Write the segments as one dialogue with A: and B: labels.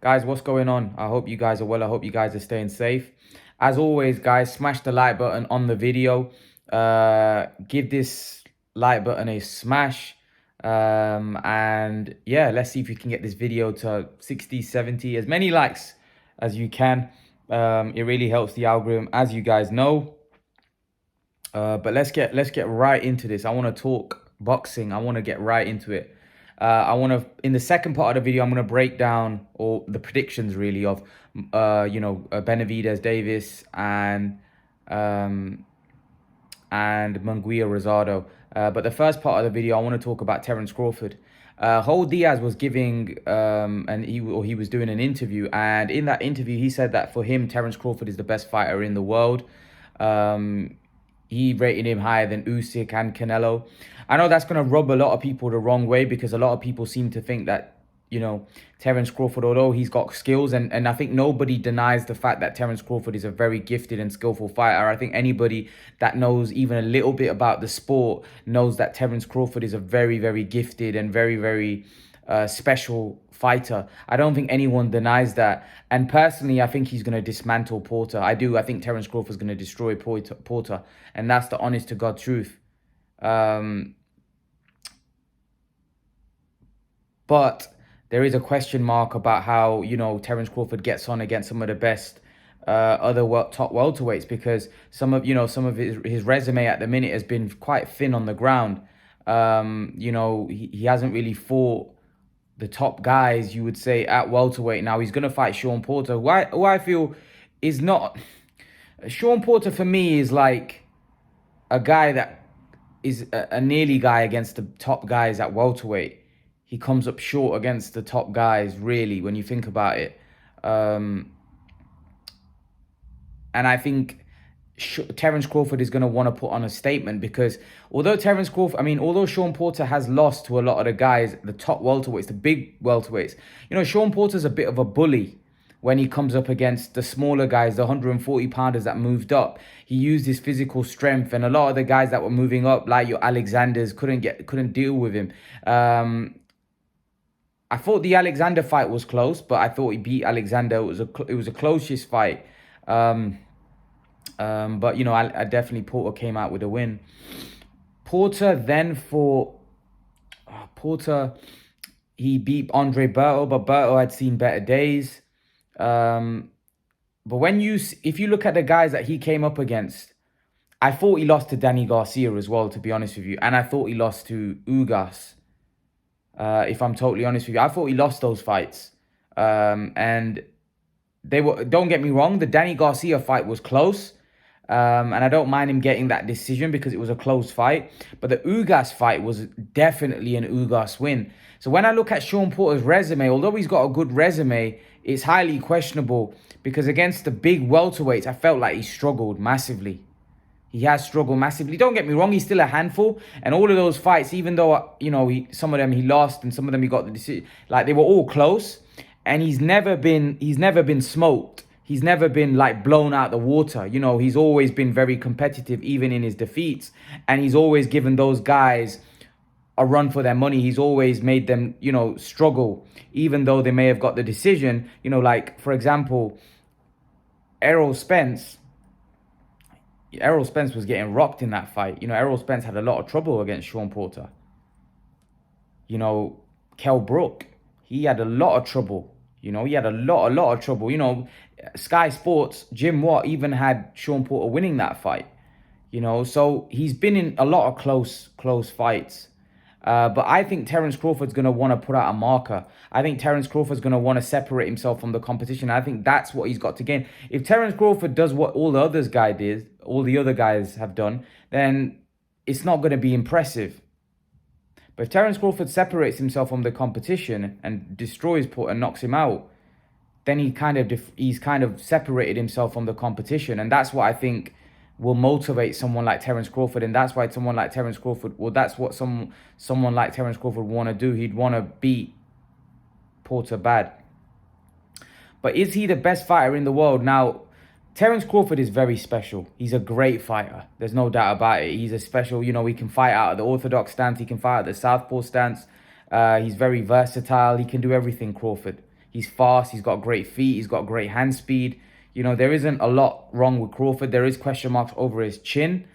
A: Guys, what's going on? I hope you guys are well. I hope you guys are staying safe. As always, guys, smash the like button on the video. Give this like button a smash. And yeah, let's see if we can get this video to 60, 70, as many likes as you can. It really helps the algorithm, as you guys know. But let's get right into this. I want to talk boxing. I want to get right into it. In the second part of the video, I'm going to break down all the predictions really of, Benavidez, Davis, and Munguia, Rosado. But the first part of the video, I want to talk about Terence Crawford. Diaz was giving, he was doing an interview, and in that interview, he said that for him, Terence Crawford is the best fighter in the world. He rated him higher than Usyk and Canelo. I know that's going to rub a lot of people the wrong way, because a lot of people seem to think that, Terence Crawford, although he's got skills, and I think nobody denies the fact that Terence Crawford is a very gifted and skillful fighter. I think anybody that knows even a little bit about the sport knows that Terence Crawford is a very, very gifted and very, very special fighter. I don't think anyone denies that. And personally, I think he's going to dismantle Porter. I do. I think Terence Crawford's going to destroy Porter. And that's the honest to God truth. But there is a question mark about how, Terence Crawford gets on against some of the best other top welterweights, because some of his resume at the minute has been quite thin on the ground. He hasn't really fought the top guys, you would say, at welterweight. Now he's going to fight Shawn Porter, who I feel is not... Shawn Porter for me is like a guy that is a nearly guy against the top guys at welterweight. He comes up short against the top guys, really, when you think about it. And I think Terence Crawford is going to want to put on a statement, because although Shawn Porter has lost to a lot of the guys, the top welterweights, the big welterweights, Shawn Porter's a bit of a bully when he comes up against the smaller guys, the 140-pounders that moved up. He used his physical strength, and a lot of the guys that were moving up, like your Alexanders, couldn't deal with him. I thought the Alexander fight was close, but I thought he beat Alexander. It was a closest fight. But I definitely, Porter came out with a win. Porter, he beat Andre Berto, but Berto had seen better days. But if you look at the guys that he came up against, I thought he lost to Danny Garcia as well, to be honest with you, and I thought he lost to Ugas. If I'm totally honest with you, I thought he lost those fights. And don't get me wrong, the Danny Garcia fight was close. And I don't mind him getting that decision because it was a close fight. But the Ugas fight was definitely an Ugas win. So when I look at Shawn Porter's resume, although he's got a good resume, it's highly questionable, because against the big welterweights, I felt like he struggled massively. He has struggled massively. Don't get me wrong, he's still a handful. And all of those fights, even though, some of them he lost and some of them he got the decision, like they were all close. And he's never been smoked. He's never been like blown out the water. He's always been very competitive, even in his defeats. And he's always given those guys a run for their money. He's always made them, struggle, even though they may have got the decision. Like, for example, Errol Spence was getting rocked in that fight. Errol Spence had a lot of trouble against Shawn Porter. Kell Brook, he had a lot of trouble. He had a lot of trouble. Sky Sports, Jim Watt even had Shawn Porter winning that fight. So he's been in a lot of close fights. But I think Terence Crawford's going to want to put out a marker. I think Terence Crawford's going to want to separate himself from the competition. I think that's what he's got to gain. If Terence Crawford does what all the other guys have done, then it's not going to be impressive. But if Terence Crawford separates himself from the competition and destroys Porter and knocks him out, then he's kind of separated himself from the competition. And that's what I think will motivate someone like Terence Crawford, and that's why someone like Terence Crawford, that's what someone like Terence Crawford want to do. He'd want to beat Porter bad. But is he the best fighter in the world? Now, Terence Crawford is very special. He's a great fighter. There's no doubt about it. He's a special, he can fight out of the orthodox stance. He can fight out of the southpaw stance. He's very versatile. He can do everything, Crawford. He's fast. He's got great feet. He's got great hand speed. You know, there isn't a lot wrong with Crawford. There is question marks over his chin,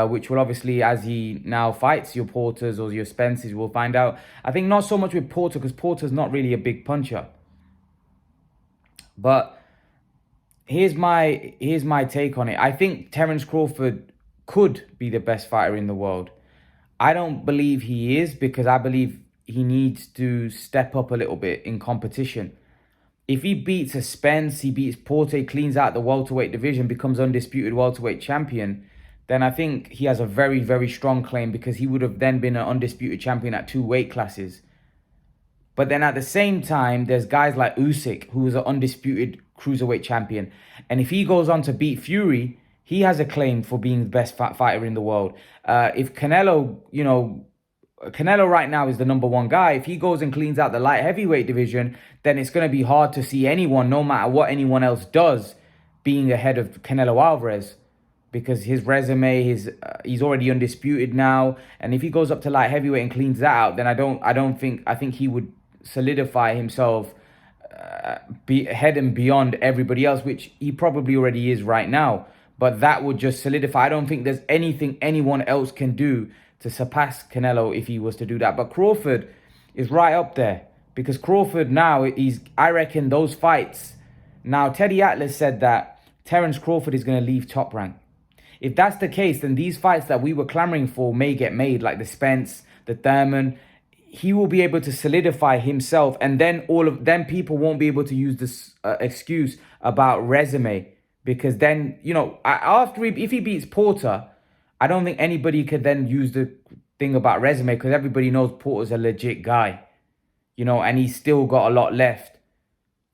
A: which will obviously, as he now fights your Porters or your Spencers, we'll find out. I think not so much with Porter, because Porter's not really a big puncher. But here's my take on it. I think Terence Crawford could be the best fighter in the world. I don't believe he is, because I believe he needs to step up a little bit in competition. If he beats a Spence, he beats Porter, cleans out the welterweight division, becomes undisputed welterweight champion, then I think he has a very, very strong claim, because he would have then been an undisputed champion at 2 weight classes. But then at the same time, there's guys like Usyk, who is an undisputed cruiserweight champion. And if he goes on to beat Fury, he has a claim for being the best fighter in the world. If Canelo, Canelo right now is the #1 guy. If he goes and cleans out the light heavyweight division, then it's going to be hard to see anyone, no matter what anyone else does, being ahead of Canelo Alvarez. Because his resume, he's already undisputed now. And if he goes up to light heavyweight and cleans that out, then I think he would solidify himself be ahead and beyond everybody else, which he probably already is right now. But that would just solidify. I don't think there's anything anyone else can do to surpass Canelo if he was to do that. But Crawford is right up there, because Crawford now, I reckon those fights. Now, Teddy Atlas said that Terence Crawford is going to leave Top Rank. If that's the case, then these fights that we were clamoring for may get made, like the Spence, the Thurman. He will be able to solidify himself, and then all of them people won't be able to use this excuse about resume, because then, if he beats Porter, I don't think anybody could then use the thing about resume, because everybody knows Porter's a legit guy, and he's still got a lot left.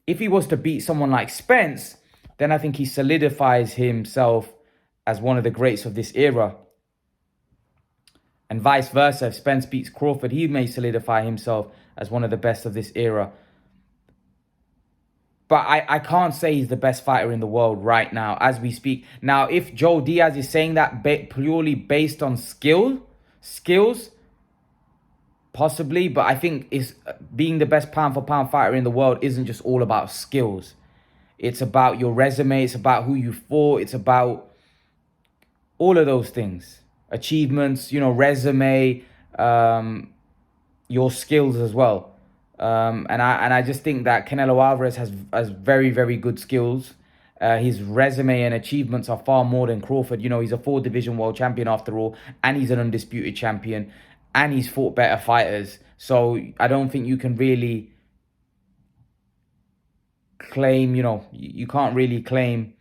A: If he was to beat someone like Spence, then I think he solidifies himself as one of the greats of this era. And vice versa, if Spence beats Crawford, he may solidify himself as one of the best of this era. But I can't say he's the best fighter in the world right now, as we speak. Now, if Joe Diaz is saying that purely based on skills, possibly. But I think being the best pound-for-pound fighter in the world isn't just all about skills. It's about your resume. It's about who you fought. It's about all of those things. Achievements, resume, your skills as well. And I just think that Canelo Alvarez has very, very good skills. His resume and achievements are far more than Crawford. He's a 4-division world champion after all, and he's an undisputed champion, and he's fought better fighters. So I don't think you can really claim, you can't really claim,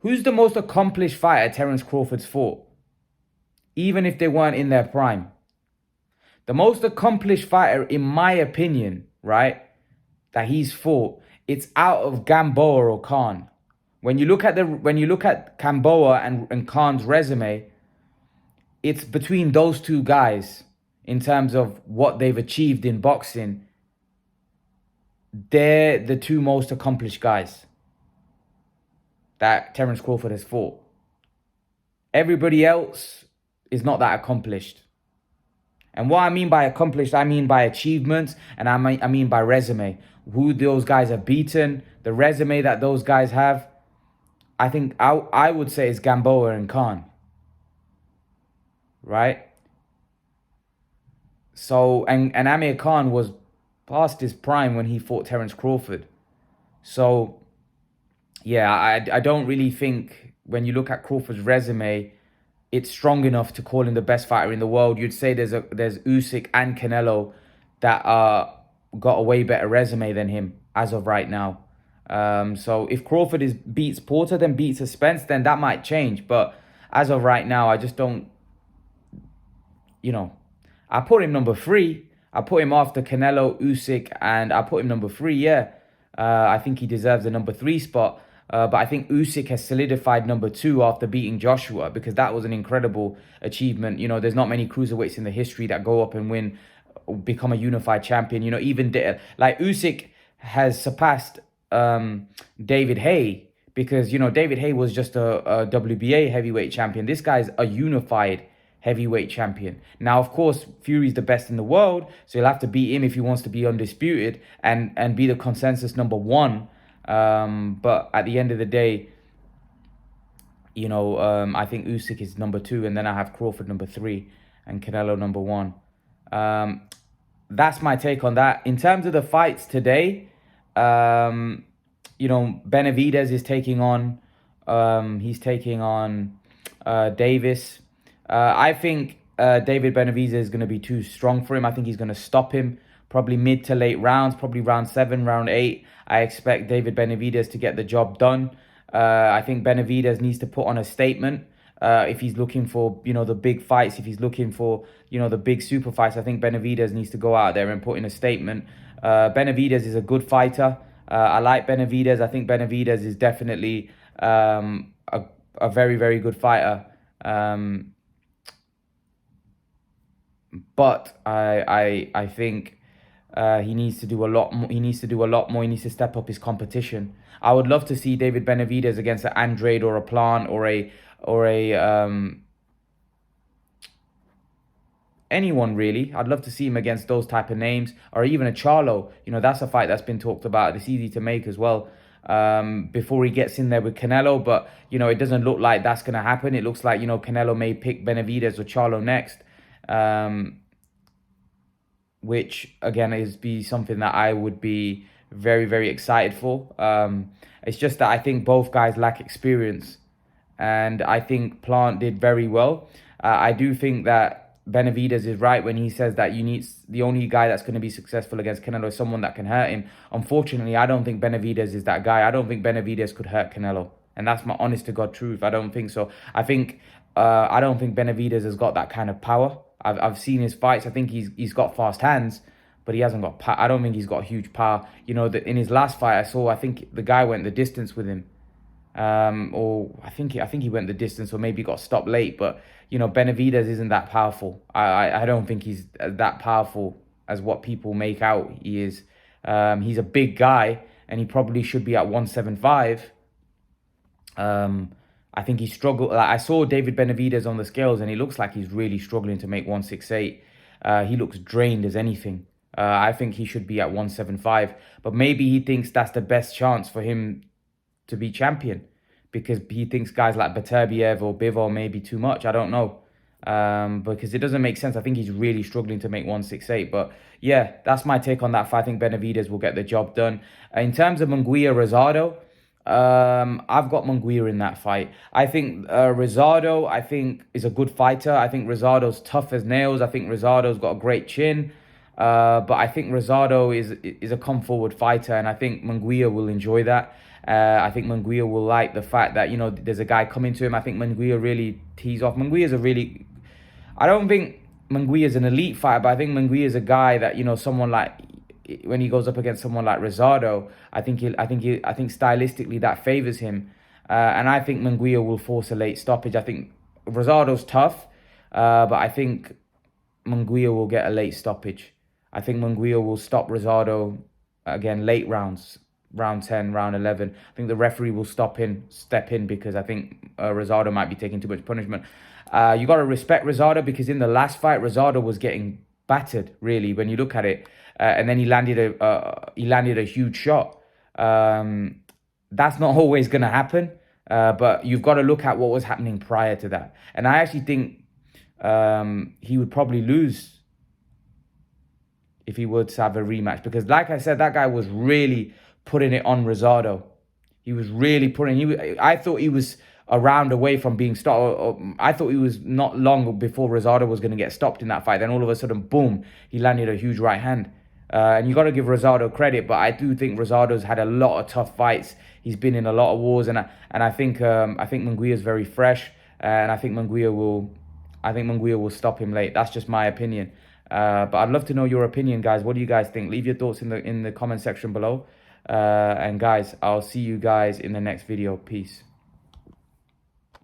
A: who's the most accomplished fighter Terence Crawford's fought? Even if they weren't in their prime. The most accomplished fighter, in my opinion, right, that he's fought, it's out of Gamboa or Khan. When you look at Gamboa and Khan's resume, it's between those two guys in terms of what they've achieved in boxing. They're the two most accomplished guys that Terence Crawford has fought. Everybody else is not that accomplished. And what I mean by accomplished, I mean by achievements, and I mean by resume. Who those guys have beaten, the resume that those guys have, I think I would say is Gamboa and Khan. Right? So, and Amir Khan was past his prime when he fought Terence Crawford. So, yeah, I don't really think when you look at Crawford's resume, it's strong enough to call him the best fighter in the world. You'd say there's Usyk and Canelo that got a way better resume than him as of right now. So if Crawford beats Porter, then beats a Spence, then that might change. But as of right now, I just don't, I put him number 3. I put him after Canelo, Usyk, and I put him number 3, yeah. I think he deserves the number 3 spot. But I think Usyk has solidified number 2 after beating Joshua, because that was an incredible achievement. There's not many cruiserweights in the history that go up and win, become a unified champion. Even like Usyk has surpassed David Haye, because, David Haye was just a WBA heavyweight champion. This guy's a unified heavyweight champion. Now, of course, Fury's the best in the world, so he'll have to beat him if he wants to be undisputed and be the consensus number one. But at the end of the day, you know, I think Usyk is number 2, and then I have Crawford number 3 and Canelo number 1. That's my take on that. In terms of the fights today, you know, Benavidez is taking on, Davis. I think David Benavidez is going to be too strong for him. I think he's going to stop him probably mid to late rounds, probably round 7, round 8. I expect David Benavidez to get the job done. I think Benavidez needs to put on a statement if he's looking for, you know, the big fights, if he's looking for, you know, the big super fights. I think Benavidez needs to go out there and put in a statement. Benavidez is a good fighter. I like Benavidez. I think Benavidez is definitely a very, very good fighter. But I think he needs to do a lot more. He needs to do a lot more. He needs to step up his competition. I would love to see David Benavidez against an Andrade or a Plant or anyone really. I'd love to see him against those type of names, or even a Charlo. You know, that's a fight that's been talked about. It's easy to make as well. Before he gets in there with Canelo, but you know, it doesn't look like that's gonna happen. It looks like, you know, Canelo may pick Benavidez or Charlo next. Which again is be something that I would be very, very excited for. It's just that I think both guys lack experience, and I think Plant did very well. I do think that Benavidez is right when he says that the only guy that's going to be successful against Canelo is someone that can hurt him. Unfortunately, I don't think Benavidez is that guy. I don't think Benavidez could hurt Canelo, and that's my honest to God truth. I don't think so. I don't think Benavidez has got that kind of power. I've seen his fights. I think he's got fast hands, but he hasn't got power. I don't think he's got huge power. You know, in his last fight I think the guy went the distance with him. Or I think he went the distance, or maybe got stopped late. But you know, Benavidez isn't that powerful. I don't think he's that powerful as what people make out he is. He's a big guy, and he probably should be at 175. I think he struggled. Like, I saw David Benavidez on the scales, and he looks like he's really struggling to make 168. He looks drained as anything. I think he should be at 175. But maybe he thinks that's the best chance for him to be champion, because he thinks guys like Beterbiev or Bivol may be too much. I don't know. Because it doesn't make sense. I think he's really struggling to make 168. But yeah, that's my take on that fight. I think Benavidez will get the job done. In terms of Munguia Rosado, I've got Munguia in that fight. I think Rosado, I think, is a good fighter. I think Rosado's tough as nails. I think Rosado's got a great chin. But I think Rosado is a come forward fighter, and I think Munguia will enjoy that. I think Munguia will like the fact that, you know, there's a guy coming to him. I think Munguia really tees off. I don't think Munguia is an elite fighter, but I think Munguia is a guy that, you know, someone like, when he goes up against someone like Rosado, I think stylistically that favors him, and I think Munguia will force a late stoppage. I think Rosado's tough, but I think Munguia will get a late stoppage. I think Munguia will stop Rosado again late rounds, round 10, round 11. I think the referee will step in, because I think Rosado might be taking too much punishment. You got to respect Rosado, because in the last fight, Rosado was getting battered, really, when you look at it. And then he landed a huge shot. That's not always going to happen, but you've got to look at what was happening prior to that. And I actually think he would probably lose if he were to have a rematch, because like I said, that guy was really putting it on Rosado. He was really I thought he was a round away from being stopped. I thought he was not long before Rosado was going to get stopped in that fight. Then all of a sudden, boom, he landed a huge right hand. And you got to give Rosado credit, but I do think Rosado's had a lot of tough fights. He's been in a lot of wars, and I think Munguia is very fresh, and I think Munguia will stop him late. That's just my opinion. But I'd love to know your opinion, guys. What do you guys think? Leave your thoughts in the comment section below. And guys, I'll see you guys in the next video. Peace.